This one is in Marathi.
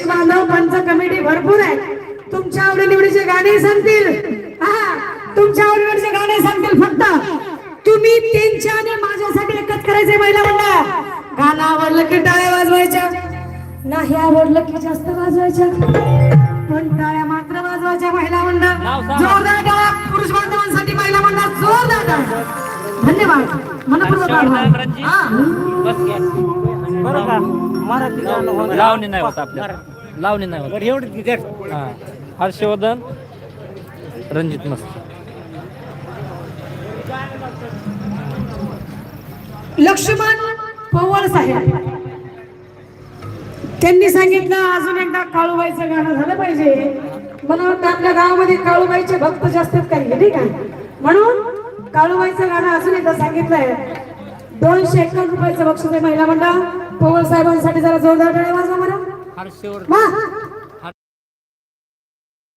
बांधव पंच कमिटी भरपूर आहे. तुमच्या आवडीनिवडीचे गाणे सांगतील. हा, तुमच्या आवडीनिवडीचे गाणे सांगतील. फक्त तुम्ही त्यांच्या आणि माझ्यासाठी एकच करायचे महिला मंडळ. गाणं आवडलं की टाळ्या वाजवायच्या, नाही आवडलं की जास्त वाजवायच्या, पण टाळ्या मात्र वाजवायच्या महिला मंडळ. जोरदार टाळ्या पुरुष बांधवांसाठी महिला मंडळ, जोरदार टाळ्या. धन्यवाद. मनपूर्वक आभार. लावणी नाही होत आपल्याला, लावणी नाही होत एवढं. हा, हर्षवर्धन रणजित मस्त. लक्ष्मण पवार साहेब त्यांनी सांगितलं अजून एकदा काळूबाईचं गाणं झालं पाहिजे. मला वाटतं आपल्या गावामध्ये काळूबाईचे भक्त जास्त आहेत काही, ठीक आहे, म्हणून काळूबाईचं गाणं अजून एकदा सांगितलंय. 251 रुपयाचं बक्षीस आहे महिला मंडळ. पवार साहेबांसाठी जरा जोरदार टाळ्या वाजवा बरं. हर्षवर्धन